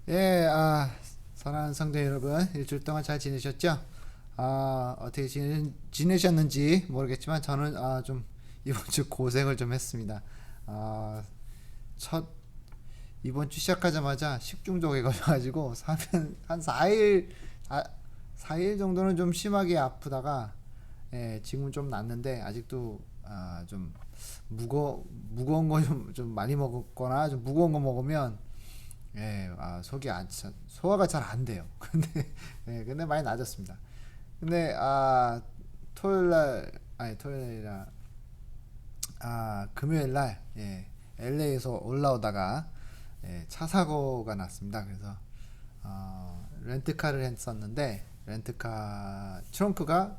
예, 사랑하는 성도 여러분, 일주일 동안 잘 지내셨죠? 어떻게 지내셨는지 모르겠지만 저는 좀 이번 주 고생을 좀 했습니다. 아, 첫 이번 주 시작하자마자 식중독에 걸려가지고 한 4일, 4일 정도는 좀 심하게 아프다가 지금은 좀 낫는데 아직도 좀 무거운 거 좀 많이 먹었거나 좀 무거운 거 먹으면 속이 소화가 잘 안 돼요. 근데 많이 나아졌습니다. 근데 토요일 날 아니 토요일 날 금요일 날 LA에서 올라오다가 차 사고가 났습니다. 그래서 렌트카를 했었는데 렌트카 트렁크가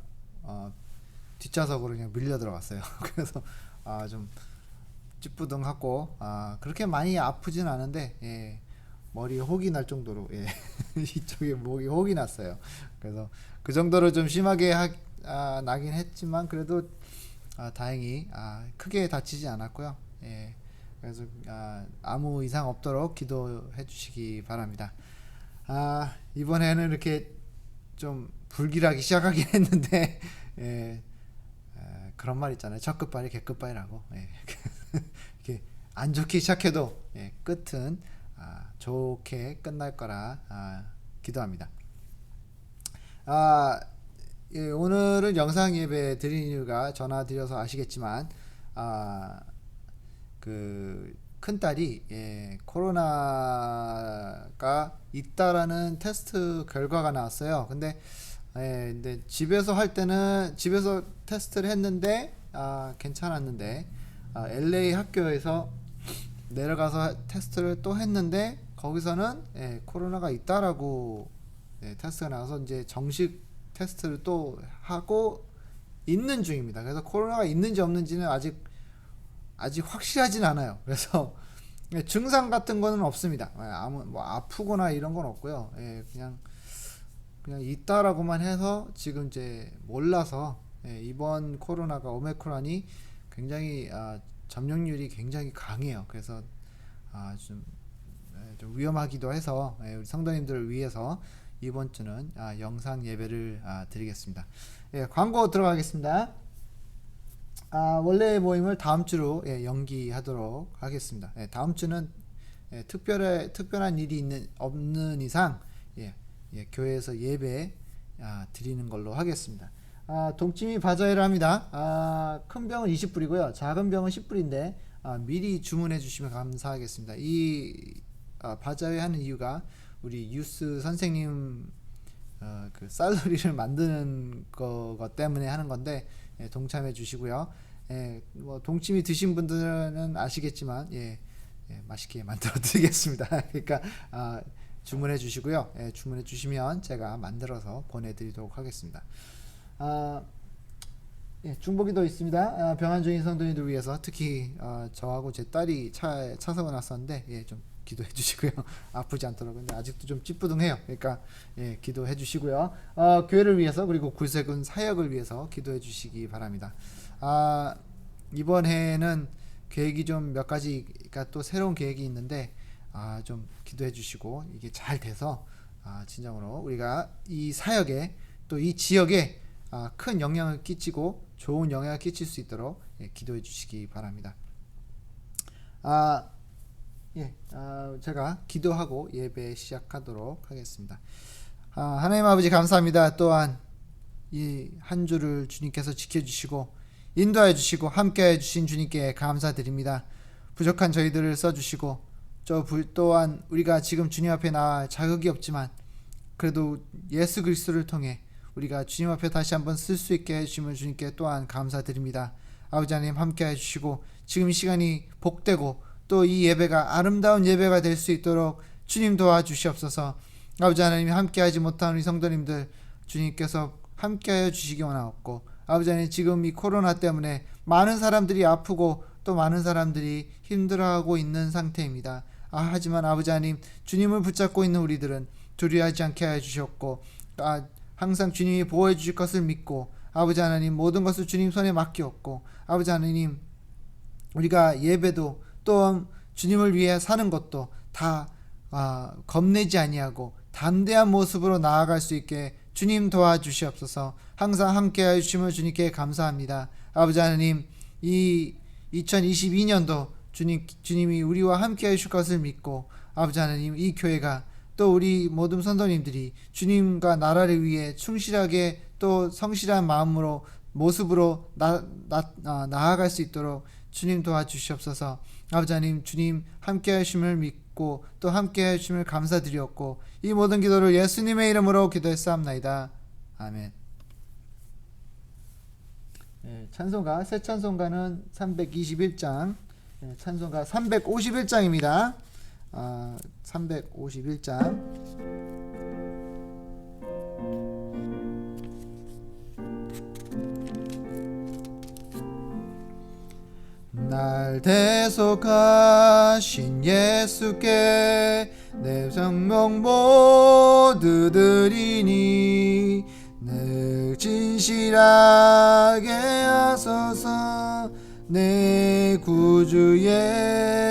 뒷좌석으로 그냥 밀려 들어갔어요. 그래서 좀 찌뿌둥하고 그렇게 많이 아프진 않은데 머리에 혹이 날 정도로 이쪽에 목이 혹이 났어요. 그래서 그 정도로 좀 심하게 나긴 했지만 그래도 다행히 크게 다치지 않았고요. 그래서 아무 이상 없도록 기도해 주시기 바랍니다. 이번에는 이렇게 좀 불길하게 시작하긴 했는데 그런 말 있잖아요. 첫 끝발이 개끝발이라고. 이렇게 안 좋게 시작해도 끝은 좋게 끝날 거라 기도합니다. 아, 오늘은 영상 예배 드리는 이유가 전화 드려서 아시겠지만 그 큰딸이 코로나가 있다라는 테스트 결과가 나왔어요. 근데 집에서 테스트를 했는데 괜찮았는데 LA 학교에서 내려가서 테스트를 또 했는데 거기서는 코로나가 있다라고 테스트가 나와서 이제 정식 테스트를 또 하고 있는 중입니다. 그래서 코로나가 있는지 없는지는 아직 확실하진 않아요. 그래서 증상 같은 거는 없습니다. 아무 뭐 아프거나 이런 건 없고요. 그냥 있다라고만 해서 지금 이제 몰라서 이번 코로나가 오미크론이 굉장히 점령률이 굉장히 강해요. 그래서 좀, 좀 위험하기도 해서 우리 성도님들을 위해서 이번 주는 영상 예배를 드리겠습니다. 광고 들어가겠습니다. 원래 모임을 다음 주로 연기하도록 하겠습니다. 다음 주는 특별한 일이 없는 이상 교회에서 예배 드리는 걸로 하겠습니다. 동치미 바자회를 합니다. 큰 병은 20불이고요. 작은 병은 10불인데 미리 주문해 주시면 감사하겠습니다. 이 바자회 하는 이유가 우리 유스 선생님 그 쌀러리를 만드는 거 때문에 하는 건데 동참해 주시고요. 뭐 동치미 드신 분들은 아시겠지만 맛있게 만들어 드리겠습니다. 그러니까 주문해 주시고요. 주문해 주시면 제가 만들어서 보내드리도록 하겠습니다. 중보기도 있습니다. 병환 중인 성도님들 위해서 특히 저하고 제 딸이 차 사고 났었는데 좀 기도해 주시고요. 아프지 않도록. 근데 아직도 좀 찌뿌둥해요. 그러니까 기도해 주시고요. 교회를 위해서 그리고 구세군 사역을 위해서 기도해 주시기 바랍니다. 이번 해에는 계획이 좀 몇 가지가 또 새로운 계획이 있는데 좀 기도해 주시고 이게 잘 돼서 진정으로 우리가 이 사역에 또 이 지역에 큰 영향을 끼치고 좋은 영향을 끼칠 수 있도록 기도해 주시기 바랍니다. 제가 기도하고 예배 시작하도록 하겠습니다. 하나님 아버지 감사합니다. 또한 이 한 주를 주님께서 지켜주시고 인도해 주시고 함께해 주신 주님께 감사드립니다. 부족한 저희들을 써주시고 또한 우리가 지금 주님 앞에 나와 자격이 없지만 그래도 예수 그리스도를 통해 우리가 주님 앞에 다시 한번 쓸 수 있게 해주시면 주님께 또한 감사드립니다. 아버지 하나님 함께 해주시고 지금 이 시간이 복되고 또 이 예배가 아름다운 예배가 될 수 있도록 주님 도와주시옵소서. 아버지 하나님 함께하지 못한 우리 성도님들 주님께서 함께하여 주시기 원하옵고 아버지 하나님 지금 이 코로나 때문에 많은 사람들이 아프고 또 많은 사람들이 힘들어하고 있는 상태입니다. 하지만 아버지 하나님 주님을 붙잡고 있는 우리들은 두려워하지 않게 하여 주셨고 항상 주님이 보호해 주실 것을 믿고 아버지 하나님 모든 것을 주님 손에 맡겼고 아버지 하나님 우리가 예배도 또 주님을 위해 사는 것도 다 겁내지 아니하고 담대한 모습으로 나아갈 수 있게 주님 도와주시옵소서. 항상 함께하여 주심을 주님께 감사합니다. 아버지 하나님, 이 2022년도 주님이 우리와 함께하여 주실 것을 믿고, 아버지 하나님, 이 교회가 또 우리 모든 선도님들이 주님과 나라를 위해 충실하게 또 성실한 마음으로 모습으로 나아갈 수 있도록 주님 도와주시옵소서. 아버지 하나님, 주님 함께 하심을 믿고 또 함께 하심을 감사드리었고, 이 모든 기도를 예수님의 이름으로 기도했사옵나이다. 아멘. 찬송가, 새 찬송가는 321장, 찬송가 351장입니다. 351장. 날 대속하신 예수께 내 생명 모두 드리니 늘 진실하게 하소서. 내 구주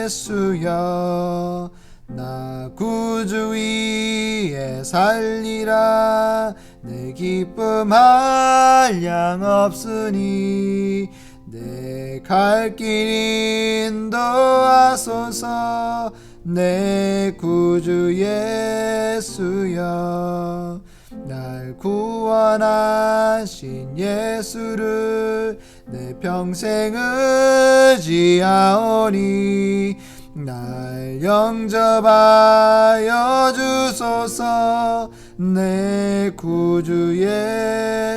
예수여, 나 구주 위에 살리라. 내 기쁨 한량 없으니 내 갈 길 인도하소서. 내 구주 예수여, 날 구원하신 예수를 내 평생 의지하오니 날 영접하여 주소서. 내 구주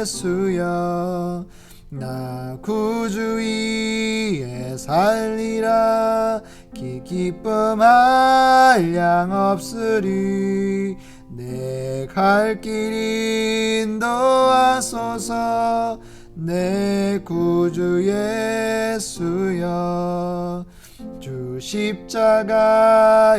예수여, 나 구주 위에 살리라. 기쁨 한량 없으리. 내 갈 길 인도하소서. 내 구주 예수여, 주 십자가에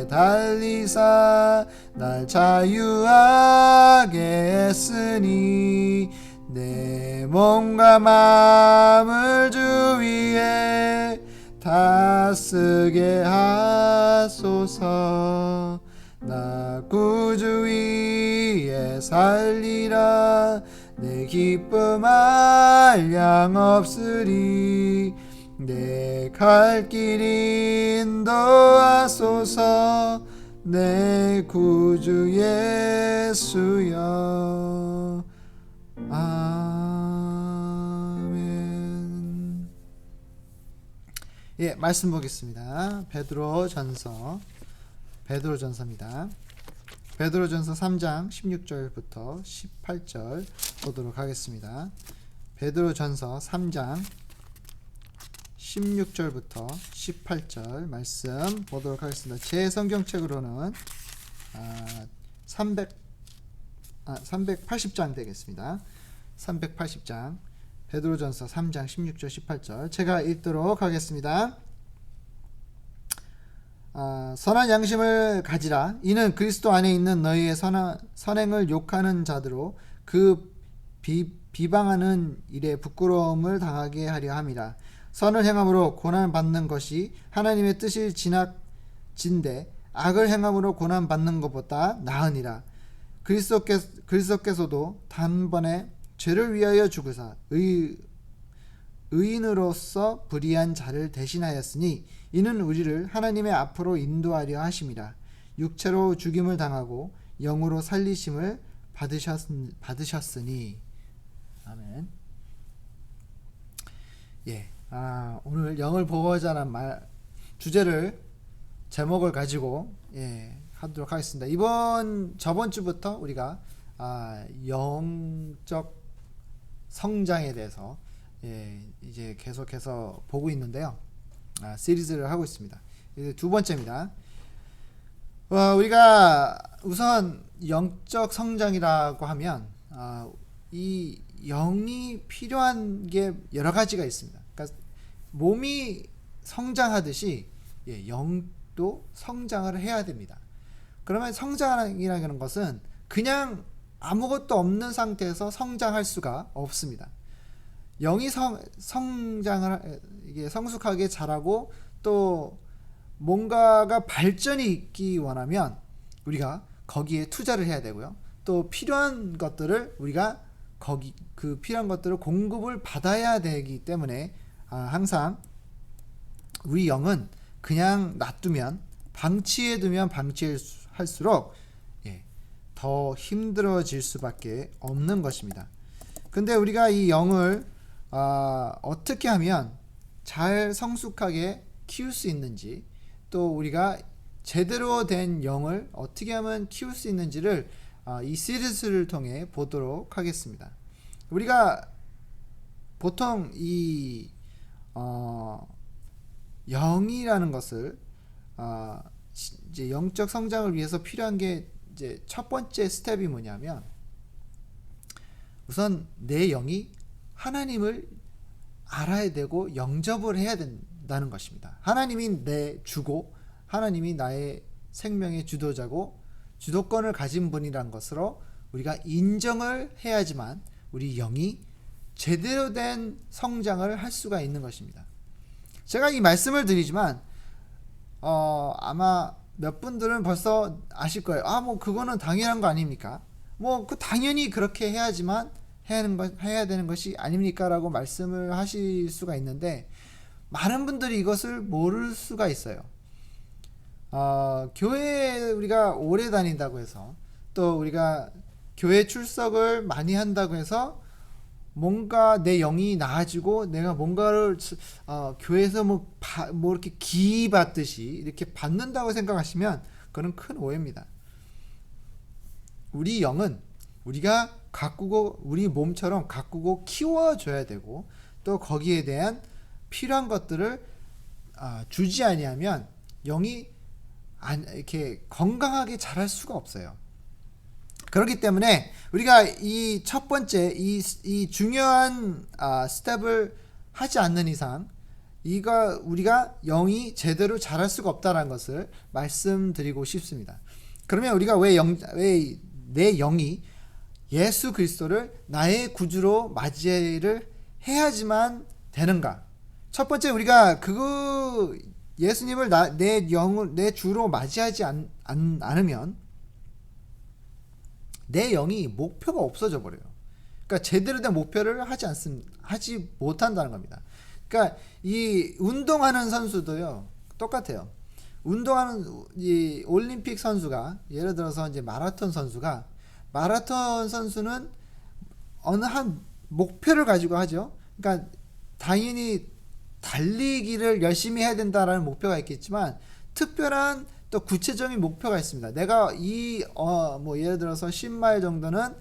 달리사 날 자유하게 했으니 내 몸과 마음을 주 위에 다쓰게 하소서. 나 구주 위에 살리라. 내 기쁨 한량 없으리. 내 갈 길 인도하소서. 내 구주 예수여. 아멘. 말씀 보겠습니다. 베드로전서입니다. 베드로전서 3장 16절부터 18절 보도록 하겠습니다. 베드로전서 3장 16절부터 18절 말씀 보도록 하겠습니다. 제 성경책으로는 380장 되겠습니다. 380장 베드로전서 3장 16절 18절 제가 읽도록 하겠습니다. 선한 양심을 가지라. 이는 그리스도 안에 있는 너희의 선행을 욕하는 자들로 그 비방하는 일에 부끄러움을 당하게 하려 함이라. 선을 행함으로 고난받는 것이 하나님의 뜻이 지나진데 악을 행함으로 고난받는 것보다 나으니라. 그리스도께서도 단번에 죄를 위하여 죽으사 의인으로서 불의한 자를 대신하였으니 이는 우리를 하나님의 앞으로 인도하려 하심이라. 육체로 죽임을 당하고 영으로 살리심을 받으셨으니. 아멘. 오늘 영을 보호자란 주제를 제목을 가지고 하도록 하겠습니다. 저번 주부터 우리가 영적 성장에 대해서 이제 계속해서 보고 있는데요. 시리즈를 하고 있습니다. 이제 두 번째입니다. 우리가 우선 영적 성장이라고 하면 이 영이 필요한 게 여러 가지가 있습니다. 그러니까 몸이 성장하듯이 영도 성장을 해야 됩니다. 그러면 성장이라는 것은 그냥 아무것도 없는 상태에서 성장할 수가 없습니다. 영이 성장을 이게 성숙하게 자라고 또 뭔가가 발전이 있기 원하면 우리가 거기에 투자를 해야 되고요. 또 필요한 것들을 우리가 그 필요한 것들을 공급을 받아야 되기 때문에 항상 우리 영은 그냥 놔두면, 방치해두면 방치할수록 더 힘들어질 수밖에 없는 것입니다. 근데 우리가 이 영을 어떻게 하면 잘 성숙하게 키울 수 있는지, 또 우리가 제대로 된 영을 어떻게 하면 키울 수 있는지를 이 시리즈를 통해 보도록 하겠습니다. 우리가 보통 이 영이라는 것을 이제 영적 성장을 위해서 필요한 게 이제 첫 번째 스텝이 뭐냐면, 우선 내 영이 하나님을 알아야 되고 영접을 해야 된다는 것입니다. 하나님이 내 주고 하나님이 나의 생명의 주도자고 주도권을 가진 분이란 것으로 우리가 인정을 해야지만 우리 영이 제대로 된 성장을 할 수가 있는 것입니다. 제가 이 말씀을 드리지만 아마 몇 분들은 벌써 아실 거예요. 뭐 그거는 당연한 거 아닙니까? 그 당연히 그렇게 해야지만 해야 되는 것이 아닙니까? 라고 말씀을 하실 수가 있는데, 많은 분들이 이것을 모를 수가 있어요. 교회에 우리가 오래 다닌다고 해서, 또 우리가 교회 출석을 많이 한다고 해서 뭔가 내 영이 나아지고 내가 뭔가를 교회에서 뭐 이렇게 기받듯이 이렇게 받는다고 생각하시면 그건 큰 오해입니다. 우리 영은 우리가 가꾸고, 우리 몸처럼 가꾸고 키워줘야 되고, 또 거기에 대한 필요한 것들을 주지 아니하면 영이 이렇게 건강하게 자랄 수가 없어요. 그렇기 때문에 우리가 이 첫 번째 이 중요한 스텝을 하지 않는 이상 우리가 영이 제대로 자랄 수가 없다는 것을 말씀드리고 싶습니다. 그러면 우리가 왜 내 영이 예수 그리스도를 나의 구주로 맞이를 해야지만 되는가? 첫 번째, 우리가 예수님을 내 주로 맞이하지 않으면 내 영이 목표가 없어져 버려요. 그러니까 제대로 된 목표를 하지 못한다는 겁니다. 그러니까 이 운동하는 선수도요, 똑같아요. 운동하는 이 올림픽 선수가, 예를 들어서 이제 마라톤 선수는 어느 한 목표를 가지고 하죠. 그러니까 당연히 달리기를 열심히 해야 된다라는 목표가 있겠지만, 특별한 또 구체적인 목표가 있습니다. 내가 예를 들어서 10마일 정도는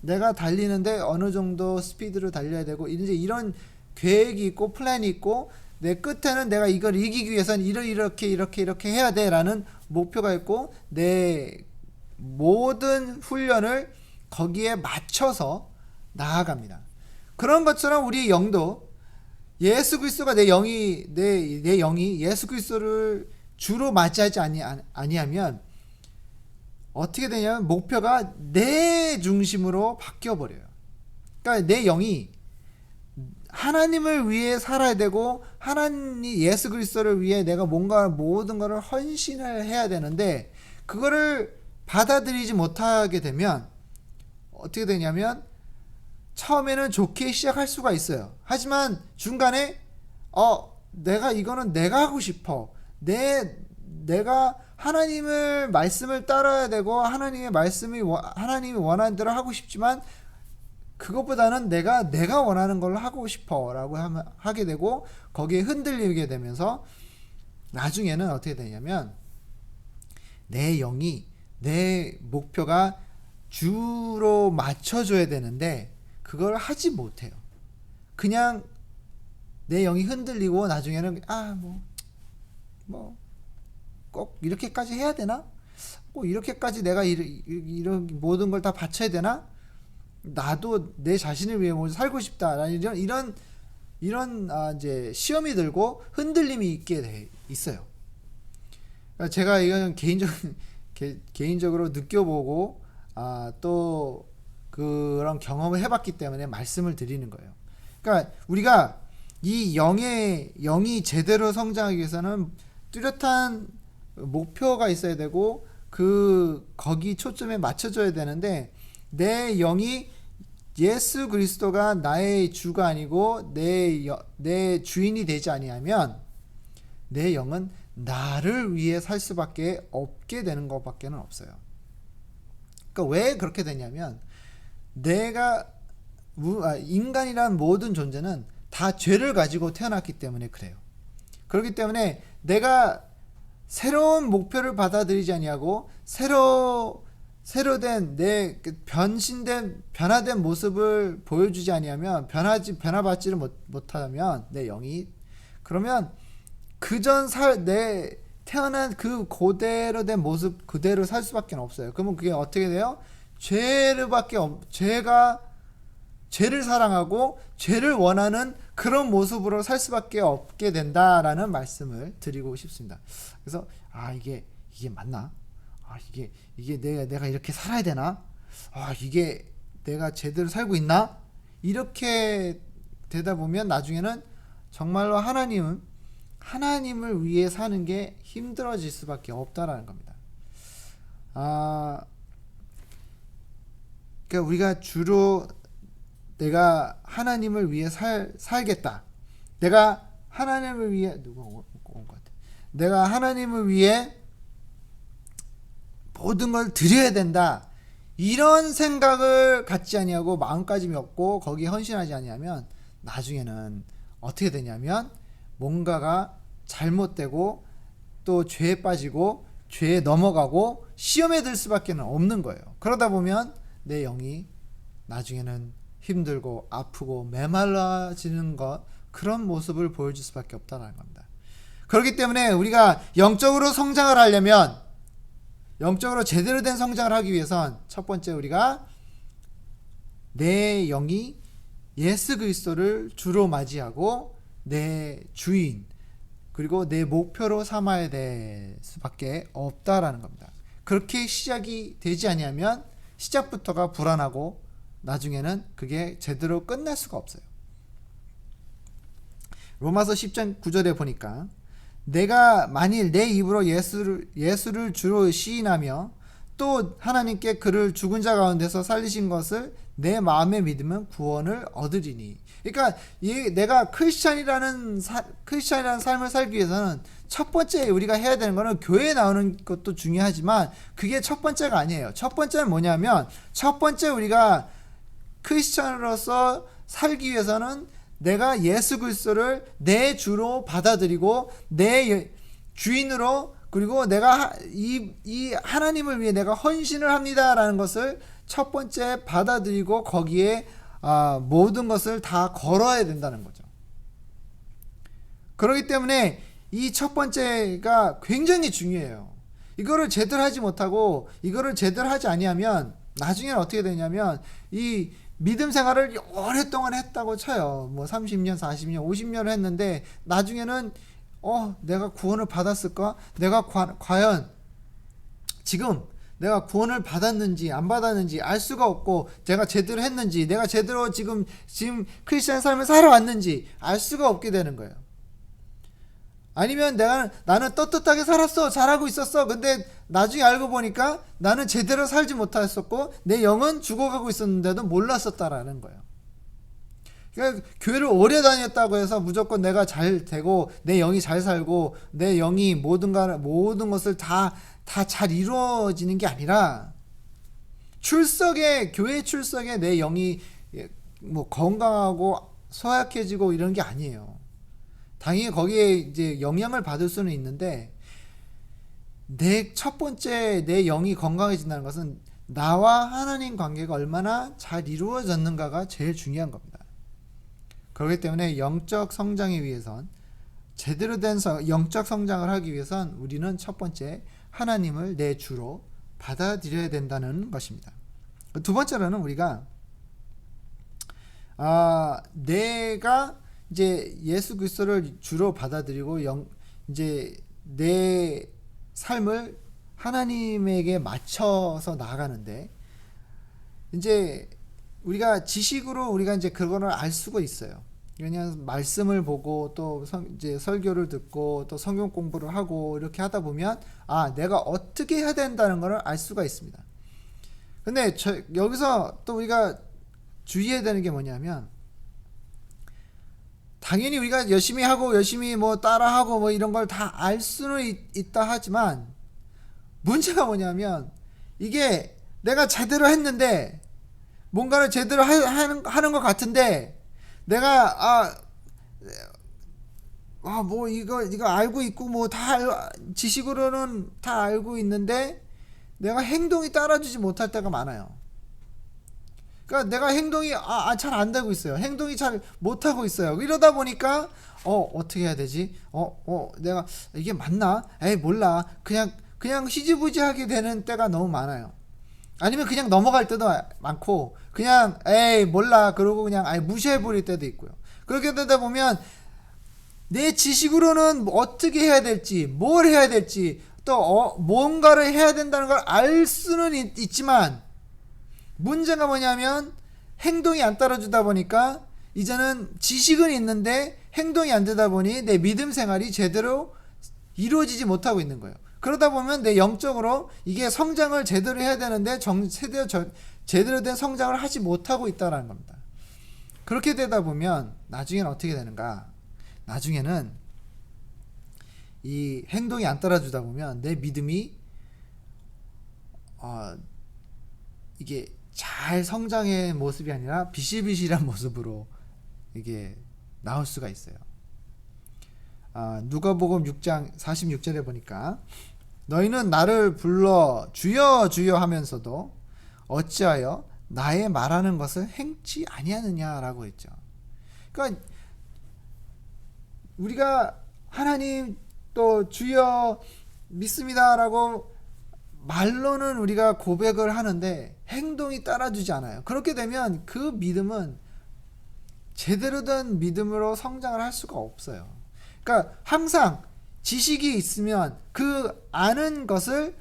내가 달리는데 어느 정도 스피드로 달려야 되고, 이제 이런 계획이 있고 플랜이 있고, 내 끝에는 내가 이걸 이기기 위해서는 이렇게 해야 돼라는 목표가 있고, 내 모든 훈련을 거기에 맞춰서 나아갑니다. 그런 것처럼 우리의 영도, 예수 그리스도가 내 영이 예수 그리스도를 주로 맞이하지 아니하면 어떻게 되냐면 목표가 내 중심으로 바뀌어 버려요. 그러니까 내 영이 하나님을 위해 살아야 되고, 예수 그리스도를 위해 내가 뭔가 모든 것을 헌신을 해야 되는데, 그거를 받아들이지 못하게 되면 어떻게 되냐면 처음에는 좋게 시작할 수가 있어요. 하지만 중간에 이거는 내가 하고 싶어. 내가 하나님을 말씀을 따라야 되고, 하나님이 원하는 대로 하고 싶지만, 그것보다는 내가 원하는 걸 하고 싶어라고 하게 되고, 거기에 흔들리게 되면서 나중에는 어떻게 되냐면 내 영이, 내 목표가 주로 맞춰줘야 되는데 그걸 하지 못해요. 그냥 내 영이 흔들리고 나중에는 꼭 이렇게까지 해야 되나? 꼭 이렇게까지 내가 이런 모든 걸 다 바쳐야 되나? 나도 내 자신을 위해 먼저 살고 싶다. 이런 이제 시험이 들고 흔들림이 있게 돼 있어요. 제가 이건 개인적으로 느껴보고 또 그런 경험을 해봤기 때문에 말씀을 드리는 거예요. 그러니까 우리가 이 영이 제대로 성장하기 위해서는 뚜렷한 목표가 있어야 되고 거기 초점에 맞춰져야 되는데 내 영이 예수 그리스도가 나의 주가 아니고 내 주인이 되지 아니하면 내 영은 나를 위해 살 수밖에 없게 되는 것밖에는 없어요. 그러니까 왜 그렇게 되냐면 인간이란 모든 존재는 다 죄를 가지고 태어났기 때문에 그래요. 그렇기 때문에 내가 새로운 목표를 받아들이지 아니하고 새로된 내 변화된 모습을 보여주지 아니하면 변화받지를 못하면 내 영이 그러면 내 태어난 그 그대로 된 모습 그대로 살 수밖에 없어요. 그러면 그게 어떻게 돼요? 죄를 사랑하고 죄를 원하는 그런 모습으로 살 수밖에 없게 된다라는 말씀을 드리고 싶습니다. 그래서 이게 맞나? 이게 내가 이렇게 살아야 되나? 이게 내가 제대로 살고 있나? 이렇게 되다 보면 나중에는 정말로 하나님을 위해 사는 게 힘들어질 수밖에 없다라는 겁니다. 그러니까 우리가 주로 내가 하나님을 위해 살겠다. 내가 하나님을 위해 내가 하나님을 위해 모든 걸 드려야 된다. 이런 생각을 갖지 아니하고 마음가짐이 없고 거기에 헌신하지 아니하면 나중에는 어떻게 되냐면 뭔가가 잘못되고 또 죄에 빠지고 죄에 넘어가고 시험에 들 수밖에 없는 거예요. 그러다 보면 내 영이 나중에는 힘들고 아프고 메말라지는 그런 모습을 보여줄 수밖에 없다는 겁니다. 그렇기 때문에 우리가 영적으로 성장을 하려면 영적으로 제대로 된 성장을 하기 위해선 첫 번째 우리가 내 영이 예수 그리스도를 주로 맞이하고 내 주인 그리고 내 목표로 삼아야 될 수밖에 없다라는 겁니다. 그렇게 시작이 되지 아니하면 시작부터가 불안하고 나중에는 그게 제대로 끝날 수가 없어요. 로마서 10장 9절에 보니까 내가 만일 내 입으로 예수를 주로 시인하며 또 하나님께 그를 죽은 자 가운데서 살리신 것을 내 마음에 믿으면 구원을 얻으리니. 그러니까 내가 크리스찬이라는 삶을 살기 위해서는 첫 번째 우리가 해야 되는 거는 교회에 나오는 것도 중요하지만 그게 첫 번째가 아니에요. 첫 번째는 뭐냐면 첫 번째 우리가 크리스찬으로서 살기 위해서는 내가 예수 그리스도를 내 주로 받아들이고 내 주인으로 그리고 내가 이 하나님을 위해 내가 헌신을 합니다라는 것을 첫 번째 받아들이고 거기에 모든 것을 다 걸어야 된다는 거죠. 그렇기 때문에 이 첫 번째가 굉장히 중요해요. 이거를 제대로 하지 못하고 이거를 제대로 하지 아니하면 나중에는 어떻게 되냐면 이 믿음 생활을 오랫동안 했다고 쳐요. 뭐 30년, 40년, 50년을 했는데 나중에는 내가 구원을 받았을까? 내가 과연 지금 내가 구원을 받았는지 안 받았는지 알 수가 없고 내가 제대로 했는지 내가 제대로 지금 크리스찬 삶을 살아왔는지 알 수가 없게 되는 거예요. 아니면 나는 떳떳하게 살았어. 잘하고 있었어. 근데 나중에 알고 보니까 나는 제대로 살지 못했었고 내 영은 죽어가고 있었는데도 몰랐었다라는 거예요. 그러니까 교회를 오래 다녔다고 해서 무조건 내가 잘 되고 내 영이 잘 살고 내 영이 모든 것을 다 잘 이루어지는 게 아니라 교회 출석에 내 영이 뭐 건강하고 소약해지고 이런 게 아니에요. 당연히 거기에 이제 영향을 받을 수는 있는데 첫 번째 내 영이 건강해진다는 것은 나와 하나님 관계가 얼마나 잘 이루어졌는가가 제일 중요한 겁니다. 그렇기 때문에 영적 성장에 위해선 제대로 된 영적 성장을 하기 위해선 우리는 첫 번째 하나님을 내 주로 받아들여야 된다는 것입니다. 두 번째로는 우리가 내가 이제 예수 그리스도를 주로 받아들이고 이제 내 삶을 하나님에게 맞춰서 나아가는데 이제 우리가 지식으로 우리가 이제 그거를 알 수가 있어요. 그냥 말씀을 보고 또 이제 설교를 듣고 또 성경 공부를 하고 이렇게 하다 보면 내가 어떻게 해야 된다는 것을 알 수가 있습니다. 근데 여기서 또 우리가 주의해야 되는 게 뭐냐면, 당연히 우리가 열심히 하고 열심히 뭐 따라하고 뭐 이런 걸 다 알 수는 있다 하지만, 문제가 뭐냐면 이게 내가 제대로 했는데 뭔가를 제대로 하는 것 같은데 내가 뭐 이거 알고 있고 뭐 다 지식으로는 다 알고 있는데 내가 행동이 따라주지 못할 때가 많아요. 그러니까 내가 행동이 잘 안 되고 있어요. 행동이 잘 못하고 있어요. 이러다 보니까 어떻게 해야 되지? 내가 이게 맞나? 에이 몰라. 그냥 희지부지하게 되는 때가 너무 많아요. 아니면 그냥 넘어갈 때도 많고, 그냥 에이 몰라 그러고 그냥 무시해버릴 때도 있고요. 그렇게 되다 보면 내 지식으로는 어떻게 해야 될지, 뭘 해야 될지, 또 뭔가를 해야 된다는 걸 알 수는 있지만, 문제가 뭐냐면 행동이 안 따라주다 보니까 이제는 지식은 있는데 행동이 안 되다 보니 내 믿음 생활이 제대로 이루어지지 못하고 있는 거예요. 그러다 보면 내 영적으로 이게 성장을 제대로 해야 되는데 제대로 된 성장을 하지 못하고 있다는 겁니다. 그렇게 되다 보면 나중에는 어떻게 되는가? 나중에는 이 행동이 안 따라주다 보면 내 믿음이 이게 잘 성장의 모습이 아니라 비실비실한 모습으로 이게 나올 수가 있어요. 누가복음 6장 46절에 보니까, 너희는 나를 불러 주여 주여 하면서도 어찌하여 나의 말하는 것을 행치 아니하느냐라고 했죠. 그러니까 우리가 하나님 또 주여 믿습니다라고 말로는 우리가 고백을 하는데 행동이 따라주지 않아요. 그렇게 되면 그 믿음은 제대로 된 믿음으로 성장을 할 수가 없어요. 그러니까 항상 지식이 있으면 그 아는 것을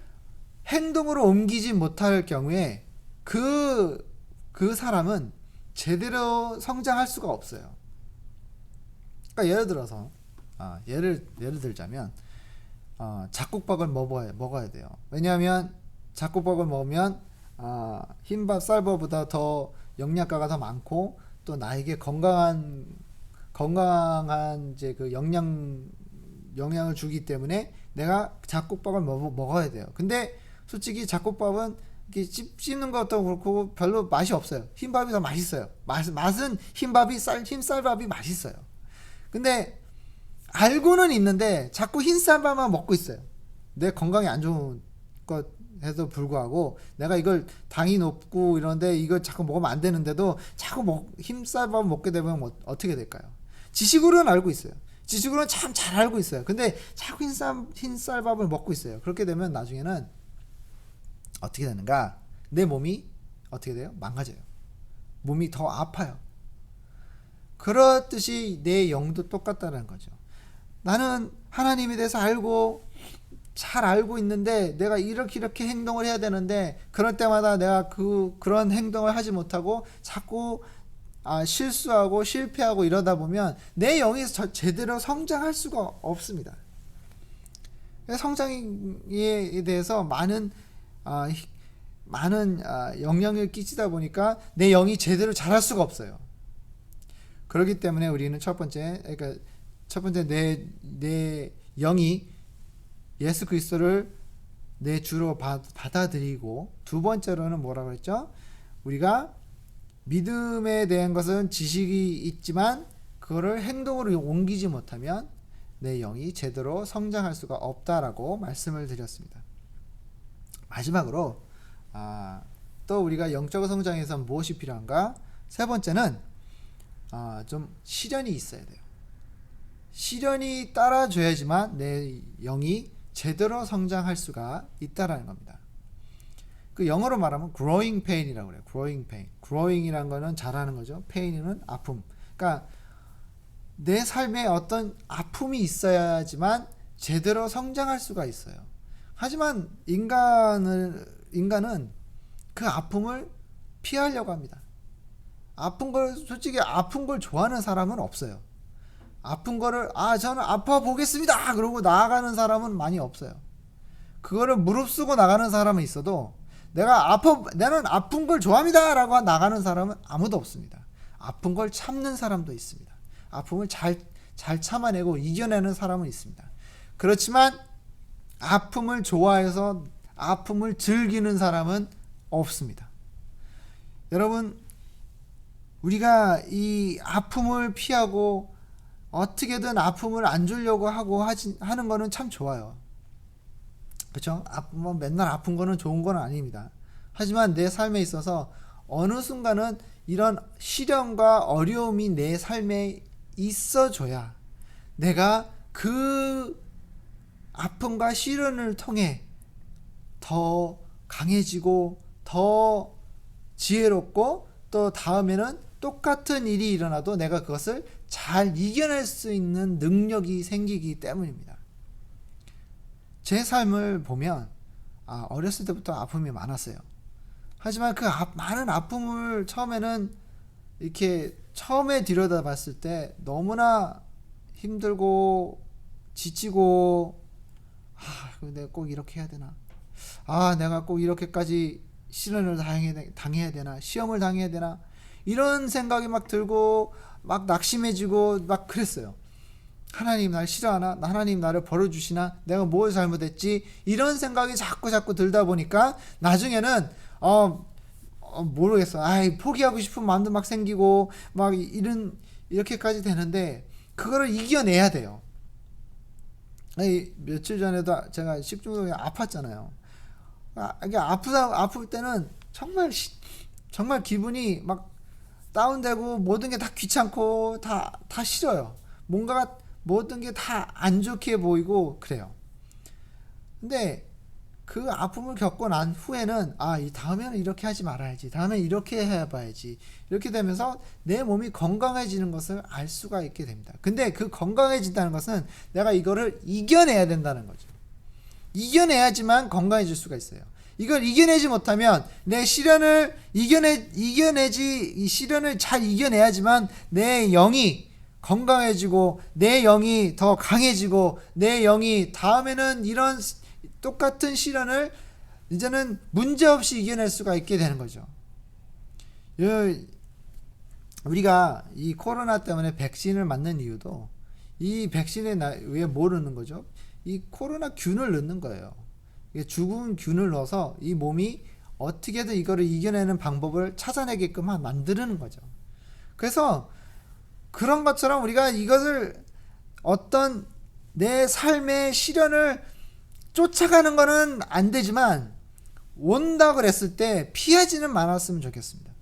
행동으로 옮기지 못할 경우에 그 사람은 제대로 성장할 수가 없어요. 그러니까 예를 들어서 예를 들자면 잡곡밥을 먹어야 돼요. 왜냐하면 잡곡밥을 먹으면 흰밥 쌀밥보다 더 영양가가 더 많고, 또 나에게 건강한 이제 그 영양을 주기 때문에 내가 잡곡밥을 먹어야 돼요. 근데 솔직히 잡곡밥은 이렇게 씹는 것도 그렇고 별로 맛이 없어요. 흰밥이 더 맛있어요. 맛은 흰쌀밥이 맛있어요. 근데 알고는 있는데 자꾸 흰쌀밥만 먹고 있어요. 내 건강에 안 좋은 것에도 불구하고 내가 이걸 당이 높고 이런데 이걸 자꾸 먹으면 안 되는데도 자꾸 흰쌀밥을 먹게 되면 어떻게 될까요? 지식으로는 알고 있어요. 지식으로는 참 잘 알고 있어요. 근데 자꾸 흰쌀밥을 먹고 있어요. 그렇게 되면 나중에는 어떻게 되는가? 내 몸이 어떻게 돼요? 망가져요. 몸이 더 아파요. 그렇듯이 내 영도 똑같다는 거죠. 나는 하나님에 대해서 잘 알고 있는데 내가 이렇게 행동을 해야 되는데, 그럴 때마다 내가 그런 행동을 하지 못하고 자꾸 실수하고 실패하고 이러다 보면 내 영이 제대로 성장할 수가 없습니다. 성장에 대해서 많은 영향을 끼치다 보니까 내 영이 제대로 자랄 수가 없어요. 그렇기 때문에 우리는 첫 번째 내 영이 예수 그리스도를 내 주로 받아들이고, 두 번째로는 뭐라고 했죠? 우리가 믿음에 대한 것은 지식이 있지만 그거를 행동으로 옮기지 못하면 내 영이 제대로 성장할 수가 없다라고 말씀을 드렸습니다. 마지막으로 또 우리가 영적 성장에서 무엇이 필요한가? 세 번째는 좀 시련이 있어야 돼요. 시련이 따라줘야지만 내 영이 제대로 성장할 수가 있다라는 겁니다. 그 영어로 말하면 growing pain이라고 그래요. growing pain. growing이라는 거는 자라는 거죠. pain은 아픔. 그러니까 내 삶에 어떤 아픔이 있어야지만 제대로 성장할 수가 있어요. 하지만 인간은 그 아픔을 피하려고 합니다. 아픈 걸 솔직히 아픈 걸 좋아하는 사람은 없어요. 아픈 거를 저는 아파 보겠습니다 그러고 나아가는 사람은 많이 없어요. 그거를 무릅쓰고 나가는 사람은 있어도 나는 아픈 걸 좋아합니다 라고 나가는 사람은 아무도 없습니다. 아픈 걸 참는 사람도 있습니다. 아픔을 잘 참아내고 이겨내는 사람은 있습니다. 그렇지만 아픔을 좋아해서 아픔을 즐기는 사람은 없습니다. 여러분, 우리가 이 아픔을 피하고 어떻게든 아픔을 안 주려고 하는 거는 참 좋아요. 그렇죠? 맨날 아픈 거는 좋은 건 아닙니다. 하지만 내 삶에 있어서 어느 순간은 이런 시련과 어려움이 내 삶에 있어줘야 내가 그 아픔과 시련을 통해 더 강해지고 더 지혜롭고 또 다음에는 똑같은 일이 일어나도 내가 그것을 잘 이겨낼 수 있는 능력이 생기기 때문입니다. 제 삶을 보면 어렸을 때부터 아픔이 많았어요. 하지만 그 많은 아픔을 처음에 들여다봤을 때 너무나 힘들고 지치고 내가 꼭 이렇게 해야 되나? 내가 꼭 이렇게까지 시련을 당해야 되나? 시험을 당해야 되나? 이런 생각이 막 들고 막 낙심해지고 막 그랬어요. 하나님 날 싫어하나? 하나님 나를 버려주시나? 내가 뭘 잘못했지? 이런 생각이 자꾸 들다 보니까 나중에는 모르겠어. 포기하고 싶은 마음도 막 생기고 막 이렇게까지 되는데 그거를 이겨내야 돼요. 며칠 전에도 제가 식중독에 아팠잖아요. 이게 아플 때는 정말 기분이 막 다운되고 모든 게 다 귀찮고 다 싫어요. 뭔가 모든 게 다 안 좋게 보이고 그래요. 근데 그 아픔을 겪고 난 후에는 이 다음에는 이렇게 하지 말아야지, 다음에 이렇게 해봐야지, 이렇게 되면서 내 몸이 건강해지는 것을 알 수가 있게 됩니다. 근데 그 건강해진다는 것은 내가 이거를 이겨내야 된다는 거죠. 이겨내야지만 건강해질 수가 있어요. 이걸 이겨내지 못하면 내 시련을 이 시련을 잘 이겨내야지만 내 영이 건강해지고 내 영이 더 강해지고 내 영이 다음에는 이런 똑같은 시련을 이제는 문제없이 이겨낼 수가 있게 되는 거죠. 우리가 이 코로나 때문에 백신을 맞는 이유도 이 백신에 왜 모르는 거죠? 이 코로나 균을 넣는 거예요. 죽은 균을 넣어서 이 몸이 어떻게든 이거를 이겨내는 방법을 찾아내게끔 만드는 거죠. 그래서 그런 것처럼 우리가 이것을 어떤 내 삶의 시련을 쫓아가는 거는 안 되지만 온다 그랬을 때 피하지는 말았으면 좋겠습니다.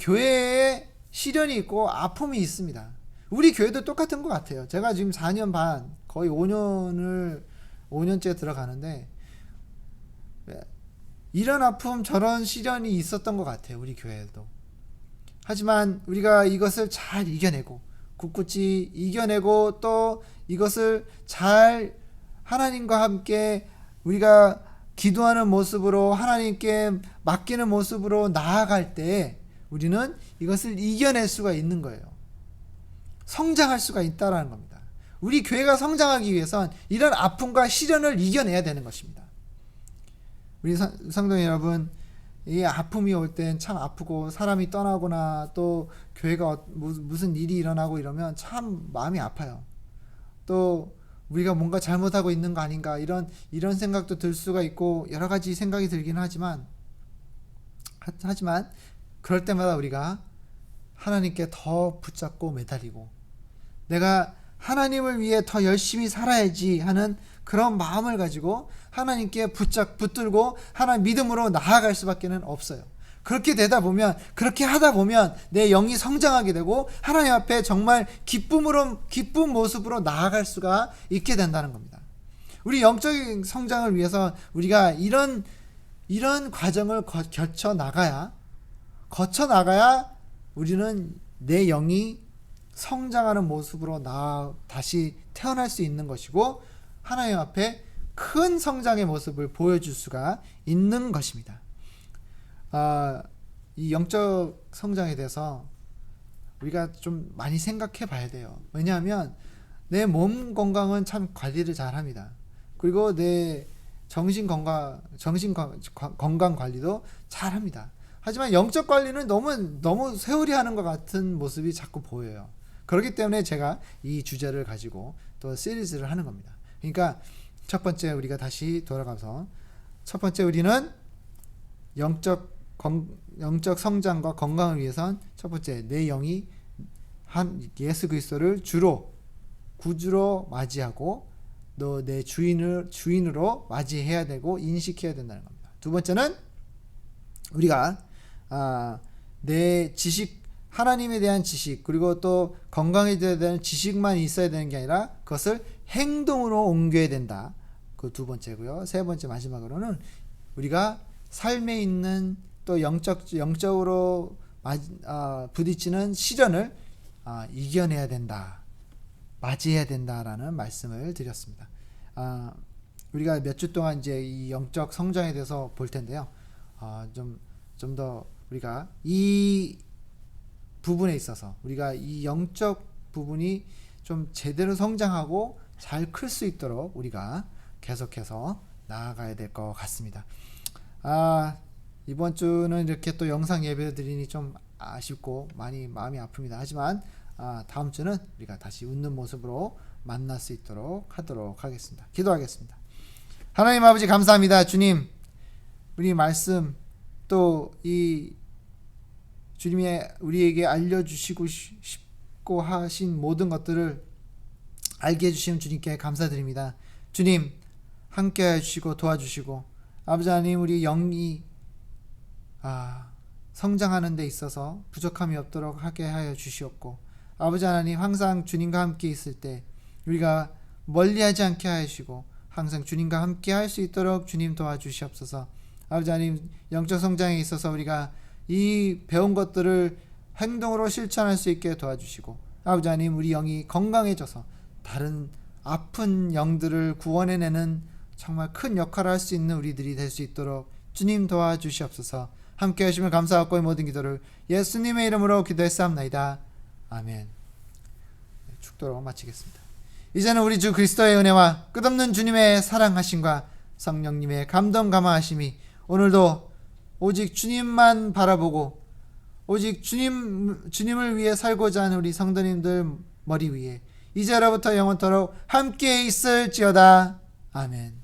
교회에 시련이 있고 아픔이 있습니다. 우리 교회도 똑같은 것 같아요. 제가 지금 4년 반 거의 5년째 들어가는데 이런 아픔 저런 시련이 있었던 것 같아요. 우리 교회에도. 하지만 우리가 이것을 잘 이겨내고 굳굳이 이겨내고 또 이것을 잘 하나님과 함께 우리가 기도하는 모습으로 하나님께 맡기는 모습으로 나아갈 때 우리는 이것을 이겨낼 수가 있는 거예요. 성장할 수가 있다라는 겁니다. 우리 교회가 성장하기 위해선 이런 아픔과 시련을 이겨내야 되는 것입니다. 우리 성도 여러분, 이 아픔이 올 땐 참 아프고 사람이 떠나거나 또 교회가 무슨 일이 일어나고 이러면 참 마음이 아파요. 또 우리가 뭔가 잘못하고 있는 거 아닌가 이런 생각도 들 수가 있고 여러 가지 생각이 들긴 하지만 그럴 때마다 우리가 하나님께 더 붙잡고 매달리고 내가 하나님을 위해 더 열심히 살아야지 하는 그런 마음을 가지고 하나님께 붙들고 하나님 믿음으로 나아갈 수밖에는 없어요. 그렇게 하다 보면 내 영이 성장하게 되고 하나님 앞에 정말 기쁜 모습으로 나아갈 수가 있게 된다는 겁니다. 우리 영적인 성장을 위해서 우리가 이런 과정을 거쳐 나가야 우리는 내 영이 성장하는 모습으로 다시 태어날 수 있는 것이고 하나님 앞에 큰 성장의 모습을 보여줄 수가 있는 것입니다. 이 영적 성장에 대해서 우리가 좀 많이 생각해 봐야 돼요. 왜냐하면 내 몸 건강은 참 관리를 잘 합니다. 그리고 내 정신 건강 관리도 잘 합니다. 하지만 영적 관리는 너무 세월이 하는 것 같은 모습이 자꾸 보여요. 그렇기 때문에 제가 이 주제를 가지고 또 시리즈를 하는 겁니다. 그러니까 첫 번째 우리가 다시 돌아가서 첫 번째 우리는 영적 성장과 건강을 위해선 첫 번째 내 영이 예수 그리스도를 구주로 맞이하고 너 내 주인으로 맞이해야 되고 인식해야 된다는 겁니다. 두 번째는 우리가 내 지식, 하나님에 대한 지식, 그리고 또 건강에 대한 지식만 있어야 되는 게 아니라 그것을 행동으로 옮겨야 된다. 그 두 번째고요. 세 번째 마지막으로는 우리가 삶에 있는 또 영적으로 부딪히는 시련을 이겨내야 된다. 맞이해야 된다라는 말씀을 드렸습니다. 우리가 몇 주 동안 이제 이 영적 성장에 대해서 볼 텐데요. 좀 더 우리가 이 부분에 있어서 우리가 이 영적 부분이 좀 제대로 성장하고 잘 클 수 있도록 우리가 계속해서 나아가야 될 것 같습니다. 이번 주는 이렇게 또 영상 예배 드리니 좀 아쉽고 많이 마음이 아픕니다. 하지만 다음 주는 우리가 다시 웃는 모습으로 만날 수 있도록 하도록 하겠습니다. 기도하겠습니다. 하나님 아버지 감사합니다. 주님, 우리 말씀 또 이 주님의 우리에게 알려주시고 싶고 하신 모든 것들을 알게 해주시는 주님께 감사드립니다. 주님 함께 해주시고 도와주시고 아버지 하나님 우리 영이 성장하는 데 있어서 부족함이 없도록 하게 하여 주시옵고 아버지 하나님 항상 주님과 함께 있을 때 우리가 멀리하지 않게 하시고 항상 주님과 함께 할 수 있도록 주님 도와주시옵소서. 아버지 하나님 영적 성장에 있어서 우리가 이 배운 것들을 행동으로 실천할 수 있게 도와주시고 아버지 하나님 우리 영이 건강해져서 다른 아픈 영들을 구원해내는 정말 큰 역할을 할 수 있는 우리들이 될 수 있도록 주님 도와주시옵소서. 함께 하시면 감사하고 이 모든 기도를 예수님의 이름으로 기도했사옵나이다. 아멘. 축도로 마치겠습니다. 이제는 우리 주 그리스도의 은혜와 끝없는 주님의 사랑하심과 성령님의 감동 감화하심이 오늘도 오직 주님만 바라보고 오직 주님을 위해 살고자 하는 우리 성도님들 머리 위에 이제로부터 영원토록 함께 있을지어다. 아멘.